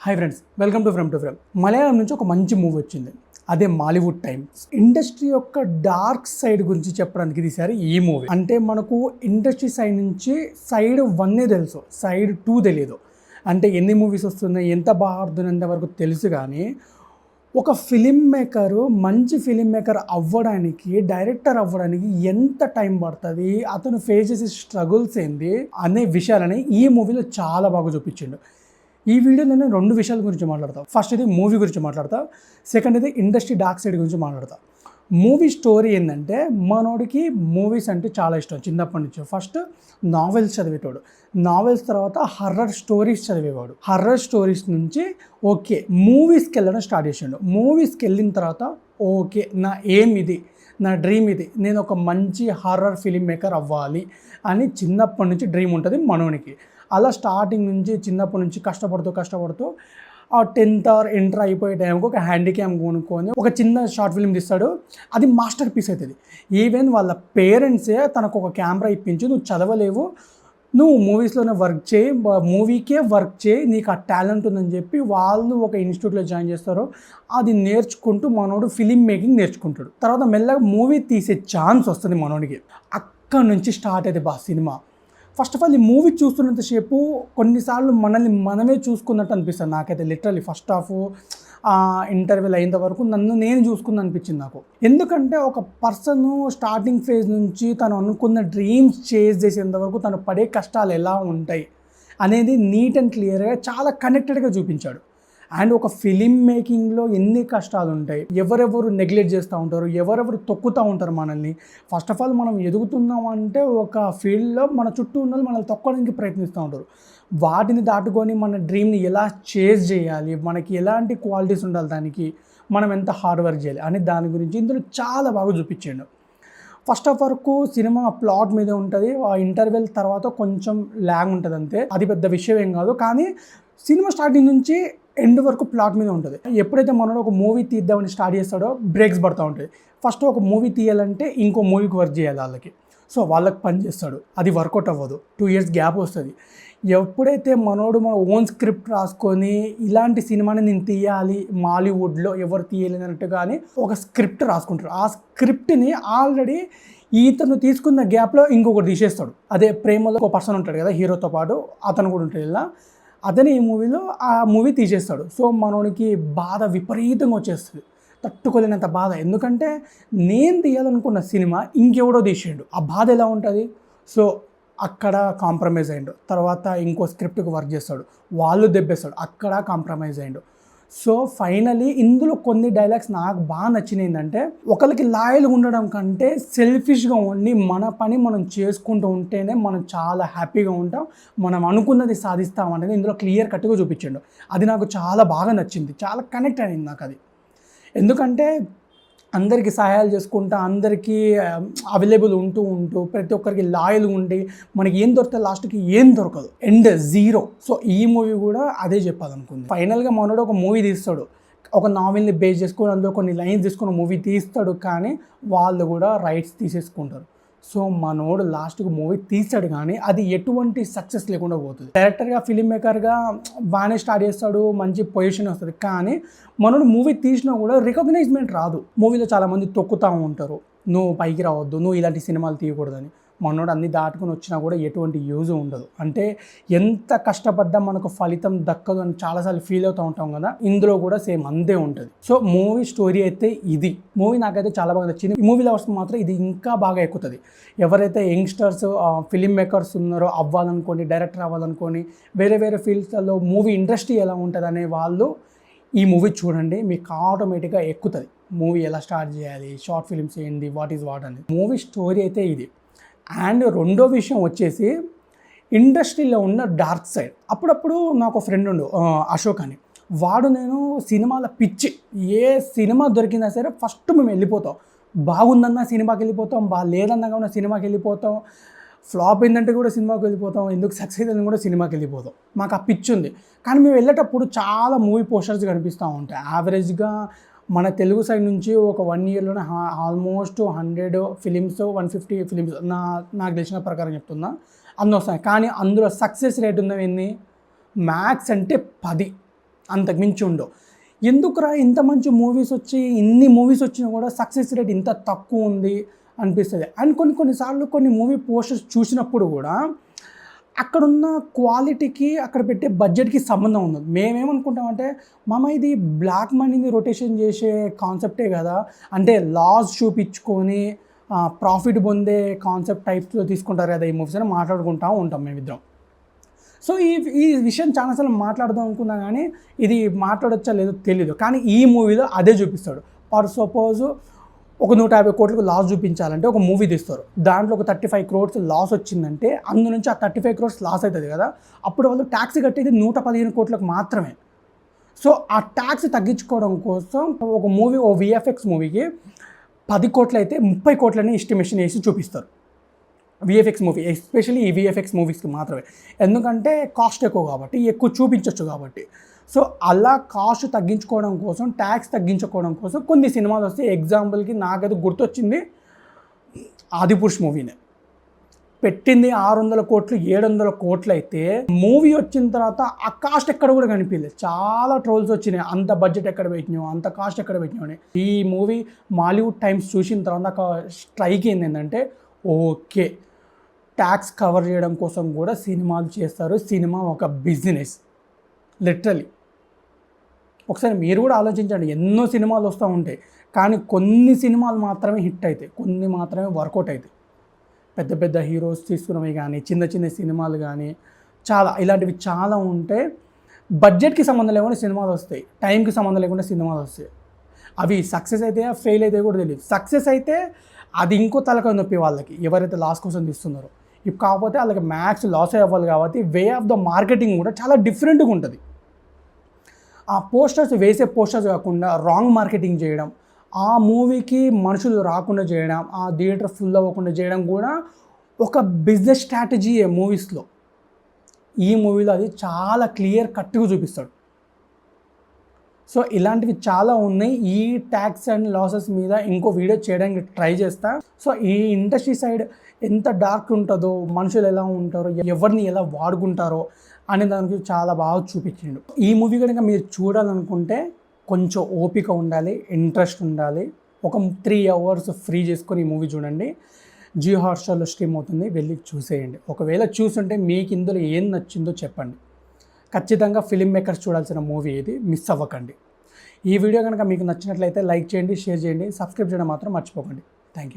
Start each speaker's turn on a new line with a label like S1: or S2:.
S1: Hi friends, welcome to frame. Malayalam నుంచి ఒక మంచి మూవీ వచ్చింది. అదే మాలీవుడ్ టైమ్స్. ఇండస్ట్రీ యొక్క డార్క్ సైడ్ గురించి చెప్పడానికి తీశారు ఈ మూవీ. అంటే మనకు ఇండస్ట్రీ సైడ్ నుంచి సైడ్ 1 తెలుసు, సైడ్ 2 తెలియదు. అంటే ఎన్ని మూవీస్ వస్తున్నాయి, ఎంత బాగా ఆడుతున్నంత వరకు తెలుసు. కానీ ఒక ఫిలిం మేకరు మంచి ఫిలిం మేకర్ అవ్వడానికి, డైరెక్టర్ అవ్వడానికి ఎంత టైం పడుతుంది, అతను ఫేస్ చేసే స్ట్రగుల్స్ ఏంది అనే విషయాలని ఈ మూవీలో చాలా బాగా చూపించిండు. ఈ వీడియోలో నేను 2 విషయాల గురించి మాట్లాడతా. ఫస్ట్ ఇది మూవీ గురించి మాట్లాడతా, సెకండ్ ఇది ఇండస్ట్రీ డార్క్ సైడ్ గురించి మాట్లాడతా. మూవీ స్టోరీ ఏంటంటే, మనోడికి మూవీస్ అంటే చాలా ఇష్టం చిన్నప్పటి నుంచి. ఫస్ట్ నావెల్స్ చదివేటోడు, నావెల్స్ తర్వాత హర్రర్ స్టోరీస్ చదివేవాడు. హర్రర్ స్టోరీస్ నుంచి ఓకే మూవీస్కి వెళ్ళడం స్టార్ట్ చేసాడు. మూవీస్కి వెళ్ళిన తర్వాత ఓకే నా ఎయిమ్ ఇది, నా డ్రీమ్ ఇది, నేను ఒక మంచి హర్రర్ ఫిలిం మేకర్ అవ్వాలి అని చిన్నప్పటి నుంచి డ్రీమ్ ఉంటుంది మనోనికి. అలా స్టార్టింగ్ నుంచి చిన్నప్పటి నుంచి కష్టపడుతూ ఆ 10th ఆర్ ఇంటర్ అయిపోయే టైంకి ఒక హ్యాండిక్యామ్ కొనుక్కొని ఒక చిన్న షార్ట్ ఫిల్మ్ తీస్తాడు. అది మాస్టర్ పీస్ అవుతుంది. ఈవెన్ వాళ్ళ పేరెంట్సే తనకు ఒక కెమెరా ఇప్పించి, నువ్వు చదవలేవు, నువ్వు మూవీస్లోనే వర్క్ చేయి, మూవీకే వర్క్ చేయి, నీకు ఆ టాలెంట్ ఉందని చెప్పి వాళ్ళు ఒక ఇన్స్టిట్యూట్లో జాయిన్ చేస్తారు. అది నేర్చుకుంటూ మనోడు ఫిలిం మేకింగ్ నేర్చుకుంటాడు. తర్వాత మెల్లగా మూవీ తీసే ఛాన్స్ వస్తుంది మనోడికి. అక్కడి నుంచి స్టార్ట్ అవుతుంది సినిమా. ఫస్ట్ ఆఫ్ ఆల్ ఈ మూవీ చూస్తున్నంతసేపు కొన్నిసార్లు మనల్ని మనమే చూసుకున్నట్టు అనిపిస్తుంది నాకైతే. లిటరల్లీ ఫస్ట్ హాఫ్ ఇంటర్వెల్ అయినంత వరకు నన్ను నేను చూసుకుని అనిపించింది నాకు. ఎందుకంటే ఒక పర్సన్ స్టార్టింగ్ ఫేజ్ నుంచి తను అనుకున్న డ్రీమ్స్ చేజ్ చేసేంత వరకు తను పడే కష్టాలు ఎలా ఉంటాయి అనేది నీట్ అండ్ క్లియర్గా చాలా కనెక్టెడ్గా చూపించాడు. అండ్ ఒక ఫిలిం మేకింగ్లో ఎన్ని కష్టాలు ఉంటాయి, ఎవరెవరు నెగ్లెక్ట్ చేస్తూ ఉంటారు, ఎవరెవరు తొక్కుతూ ఉంటారు మనల్ని. ఫస్ట్ ఆఫ్ ఆల్ మనం ఎదుగుతున్నాం అంటే ఒక ఫీల్డ్లో మన చుట్టూ ఉన్న మనల్ని తొక్కడానికి ప్రయత్నిస్తూ ఉంటారు. వాటిని దాటుకొని మన డ్రీమ్ని ఎలా చేజ్ చేయాలి, మనకి ఎలాంటి క్వాలిటీస్ ఉండాలి, దానికి మనం ఎంత హార్డ్ వర్క్ చేయాలి అని దాని గురించి ఇందులో చాలా బాగా చూపించాడు. ఫస్ట్ ఆఫ్ వరకు సినిమా ప్లాట్ మీదే ఉంటుంది. ఆ ఇంటర్వెల్ తర్వాత కొంచెం ల్యాగ్ ఉంటుంది అంతే, అది పెద్ద విషయం ఏం కాదు. కానీ సినిమా స్టార్టింగ్ నుంచి ఎండ్ వరకు ప్లాట్ మీద ఉంటుంది. ఎప్పుడైతే మనోడు ఒక మూవీ తీద్దామని స్టార్ట్ చేస్తాడో బ్రేక్స్ పడుతూ ఉంటాయి. ఫస్ట్ ఒక మూవీ తీయాలంటే ఇంకో మూవీకి వర్క్ చేయాలి వాళ్ళకి. సో వాళ్ళకి పని చేస్తాడు, అది వర్కౌట్ అవ్వదు, 2 years గ్యాప్ వస్తుంది. ఎప్పుడైతే మనోడు మన ఓన్ స్క్రిప్ట్ రాసుకొని ఇలాంటి సినిమాని నేను తీయాలి, మాలీవుడ్లో ఎవరు తీయలేనట్టుగా అని ఒక స్క్రిప్ట్ రాసుకుంటారు. ఆ స్క్రిప్ట్ని ఆల్రెడీ ఇతను తీసుకున్న గ్యాప్లో ఇంకొకటి తీసేస్తాడు. అదే ప్రేమలో ఒక పర్సన్ ఉంటాడు కదా హీరోతో పాటు, అతను కూడా ఉంటాడు. ఇలా అతను ఈ మూవీలో ఆ మూవీ తీసేస్తాడు. సో మనోడికి బాధ విపరీతంగా వచ్చేస్తుంది, తట్టుకోలేనంత బాధ. ఎందుకంటే నేను తీయాలనుకున్న సినిమా ఇంకెవడో తీసేయండు, ఆ బాధ ఎలా ఉంటుంది. సో అక్కడ కాంప్రమైజ్ అయ్యిండు. తర్వాత ఇంకో స్క్రిప్ట్కి వర్క్ చేస్తాడు, వాళ్ళు దెబ్బేస్తాడు, అక్కడ కాంప్రమైజ్ అయ్యిండు. సో ఫైనలీ ఇందులో కొన్ని డైలాగ్స్ నాకు బాగా నచ్చినాయి. ఏంటంటే, ఒకరికి లాయల్గా ఉండడం కంటే సెల్ఫిష్గా ఉండి మన పని మనం చేసుకుంటూ ఉంటేనే మనం చాలా హ్యాపీగా ఉంటాం, మనం అనుకున్నది సాధిస్తాం అనేది ఇందులో క్లియర్ కట్గా చూపించాడు. అది నాకు చాలా బాగా నచ్చింది, చాలా కనెక్ట్ అయింది నాకు అది. ఎందుకంటే అందరికీ సహాయాలు చేసుకుంటా, అందరికీ అవైలబుల్ ఉంటూ ప్రతి ఒక్కరికి లాయల్ ఉండి మనకి ఏం దొరికితే లాస్ట్కి ఏం దొరకదు, ఎండ్ 0. సో ఈ మూవీ కూడా అదే చెప్పాలనుకుంది. ఫైనల్గా మనోడు ఒక మూవీ తీస్తాడు, ఒక నావెల్ని బేస్ చేసుకొని అందులో కొన్ని లైన్స్ తీసుకొని మూవీ తీస్తాడు. కానీ వాళ్ళు కూడా రైట్స్ తీసేసుకుంటారు. సో మనోడు లాస్ట్కి మూవీ తీస్తాడు, కానీ అది ఎటువంటి సక్సెస్ లేకుండా పోతుంది. డైరెక్టర్గా ఫిలిం మేకర్గా బాగానే స్టార్ట్ చేస్తాడు, మంచి పొజిషన్ వస్తుంది. కానీ మనోడు మూవీ తీసినా కూడా రికగ్నైజ్మెంట్ రాదు. మూవీలో చాలామంది తొక్కుతూ ఉంటారు, నువ్వు పైకి రావద్దు, నువ్వు ఇలాంటి సినిమాలు తీయకూడదని. మనోడు అన్ని దాటుకొని వచ్చినా కూడా ఎటువంటి యూజ్ ఉండదు. అంటే ఎంత కష్టపడ్డా మనకు ఫలితం దక్కదు అని చాలాసార్లు ఫీల్ అవుతూ ఉంటాం కదా, ఇందులో కూడా సేమ్ అంతే ఉంటుంది. సో మూవీ స్టోరీ అయితే ఇది. మూవీ నాకైతే చాలా బాగా నచ్చింది. ఈ మూవీ లవర్స్ మాత్రం ఇది ఇంకా బాగా ఎక్కుతుంది. ఎవరైతే యంగ్స్టర్స్ ఫిలిం మేకర్స్ ఉన్నారో, అవ్వాలనుకోని, డైరెక్టర్ అవ్వాలనుకోని, వేరే వేరే ఫీల్డ్స్లో మూవీ ఇండస్ట్రీ ఎలా ఉంటుంది అనే వాళ్ళు ఈ మూవీ చూడండి, మీకు ఆటోమేటిక్గా ఎక్కుతుంది. మూవీ ఎలా స్టార్ట్ చేయాలి, షార్ట్ ఫిలిమ్స్ ఏంటి, వాట్ ఈజ్ వాట్ అని. మూవీ స్టోరీ అయితే ఇది. అండ్ రెండో విషయం వచ్చేసి ఇండస్ట్రీలో ఉన్న డార్క్ సైడ్. అప్పుడప్పుడు నాకు ఫ్రెండ్ ఉండు అశోక్ అని, వాడు నేను సినిమాల పిచ్చి. ఏ సినిమా దొరికినా సరే ఫస్ట్ మేము వెళ్ళిపోతాం. బాగుందన్నా సినిమాకి వెళ్ళిపోతాం, లేదన్నా కూడా సినిమాకి వెళ్ళిపోతాం, ఫ్లాప్ ఏంటంటే కూడా సినిమాకి వెళ్ళిపోతాం, ఎందుకు సక్సెస్ అని కూడా సినిమాకి వెళ్ళిపోతాం. మాకు ఆ పిచ్చి ఉంది. కానీ మేము వెళ్ళేటప్పుడు చాలా మూవీ పోస్టర్స్ కనిపిస్తూ ఉంటాయి. యావరేజ్గా మన తెలుగు సైడ్ నుంచి ఒక 1 yearలోనే ఆల్మోస్ట్ 100 ఫిలిమ్స్, 150 ఫిలిమ్స్ నాకు తెలిసిన ప్రకారం చెప్తున్నా అన్నీ వస్తాయి. కానీ అందులో సక్సెస్ రేట్ ఉన్నవి ఎన్ని, మ్యాక్స్ అంటే 10. అంతకు మించి ఉండవు. ఎందుకురా ఇంత మంచి మూవీస్ వచ్చి ఇన్ని మూవీస్ వచ్చినా కూడా సక్సెస్ రేట్ ఇంత తక్కువ ఉంది అనిపిస్తుంది. అండ్ కొన్నిసార్లు కొన్ని మూవీ పోస్టర్స్ చూసినప్పుడు కూడా అక్కడున్న క్వాలిటీకి అక్కడ పెట్టే బడ్జెట్కి సంబంధం ఉంది. మేమేమనుకుంటామంటే ఇది బ్లాక్ మనీని రొటేషన్ చేసే కాన్సెప్టే కదా, అంటే లాస్ చూపించుకొని ప్రాఫిట్ పొందే కాన్సెప్ట్ టైప్స్లో తీసుకుంటారు కదా ఈ మూవీస్ అని మాట్లాడుకుంటూ ఉంటాం మేమిద్దరం. సో ఈ విషయం చాలాసార్లు మాట్లాడదాం అనుకున్నా కానీ ఇది మాట్లాడొచ్చా లేదో తెలీదు. కానీ ఈ మూవీలో అదే చూపిస్తాడు. ఫర్ సపోజ్ ఒక 150 కోట్లకు లాస్ చూపించాలంటే ఒక మూవీ తీస్తారు, దాంట్లో ఒక 35 crores లాస్ వచ్చిందంటే అందు నుంచి ఆ 35 crores లాస్ అవుతుంది కదా, అప్పుడు వాళ్ళు ట్యాక్స్ కట్టేది 115 కోట్లకు మాత్రమే. సో ఆ ట్యాక్స్ తగ్గించుకోవడం కోసం ఓ VFX మూవీకి 10 కోట్లు అయితే 30 కోట్లని ఎస్టిమేషన్ వేసి చూపిస్తారు. VFX మూవీ, ఎస్పెషల్లీ ఈ VFX మూవీస్కి మాత్రమే, ఎందుకంటే కాస్ట్ ఎక్కువ కాబట్టి, ఎక్కువ చూపించవచ్చు కాబట్టి. సో అలా కాస్ట్ తగ్గించుకోవడం కోసం, ట్యాక్స్ తగ్గించుకోవడం కోసం కొన్ని సినిమాలు వస్తాయి. ఎగ్జాంపుల్కి నాకైతే గుర్తొచ్చింది ఆదిపురుష్ మూవీనే. పెట్టింది 600 కోట్లు 700 కోట్లు అయితే మూవీ వచ్చిన తర్వాత ఆ కాస్ట్ ఎక్కడ కూడా కనిపించలేదు. చాలా ట్రోల్స్ వచ్చినాయి, అంత బడ్జెట్ ఎక్కడ పెట్టినావు, అంత కాస్ట్ ఎక్కడ పెట్టినావు అని. ఈ మూవీ మాలీవుడ్ టైమ్స్ చూసిన తర్వాత ఒక స్ట్రైక్ ఏంటంటే ఓకే, ట్యాక్స్ కవర్ చేయడం కోసం కూడా సినిమాలు చేస్తారు, సినిమా ఒక బిజినెస్ లిటరలీ. ఒకసారి మీరు కూడా ఆలోచించండి, ఎన్నో సినిమాలు వస్తూ ఉంటాయి కానీ కొన్ని సినిమాలు మాత్రమే హిట్ అవుతాయి, కొన్ని మాత్రమే వర్కౌట్ అవుతాయి. పెద్ద పెద్ద హీరోస్ తీసుకున్నవి కానీ, చిన్న చిన్న సినిమాలు కానీ, చాలా ఇలాంటివి చాలా ఉంటే బడ్జెట్కి సంబంధం లేకుండా సినిమాలు వస్తాయి, టైంకి సంబంధం లేకుండా సినిమాలు వస్తాయి. అవి సక్సెస్ అయితే ఫెయిల్ అయితే కూడా తెలియదు. సక్సెస్ అయితే అది ఇంకో తలకాయ నొప్పి వాళ్ళకి, ఎవరైతే లాస్ కోసం తీస్తున్నారో. ఇప్పుడు కాకపోతే వాళ్ళకి మ్యాక్స్ లాస్ అవ్వాలి కాబట్టి వే ఆఫ్ ద మార్కెటింగ్ కూడా చాలా డిఫరెంట్గా ఉంటుంది. ఆ పోస్టర్స్ వేసే పోస్టర్స్ కాకుండా రాంగ్ మార్కెటింగ్ చేయడం, ఆ మూవీకి మనుషులు రాకుండా చేయడం, ఆ థియేటర్ ఫుల్ అవ్వకుండా చేయడం కూడా ఒక బిజినెస్ స్ట్రాటజీయే మూవీస్లో. ఈ మూవీలో అది చాలా క్లియర్ కట్గా చూపిస్తాడు. సో ఇలాంటివి చాలా ఉన్నాయి. ఈ ట్యాక్స్ అండ్ లాసెస్ మీద ఇంకో వీడియో చేయడానికి ట్రై చేస్తా. సో ఈ ఇండస్ట్రీ సైడ్ ఎంత డార్క్ ఉంటుందో, మనుషులు ఎలా ఉంటారో, ఎవరిని ఎలా వాడుకుంటారో అనే దానికి చాలా బాగా చూపించిండు. ఈ మూవీ కనుక మీరు చూడాలనుకుంటే కొంచెం ఓపిక ఉండాలి, ఇంట్రెస్ట్ ఉండాలి. ఒక 3 hours ఫ్రీ చేసుకొని ఈ మూవీ చూడండి. జియో హాట్స్టార్లో స్ట్రీమ్ అవుతుంది, వెళ్ళి చూసేయండి. ఒకవేళ చూస్తుంటే మీకు ఇందులో ఏం నచ్చిందో చెప్పండి. ఖచ్చితంగా ఫిల్మ్ మేకర్స్ చూడాల్సిన మూవీ ఇది, మిస్ అవ్వకండి. ఈ వీడియో కనుక మీకు నచ్చినట్లయితే లైక్ చేయండి, షేర్ చేయండి, సబ్స్క్రైబ్ చేయడం మాత్రం మర్చిపోకండి.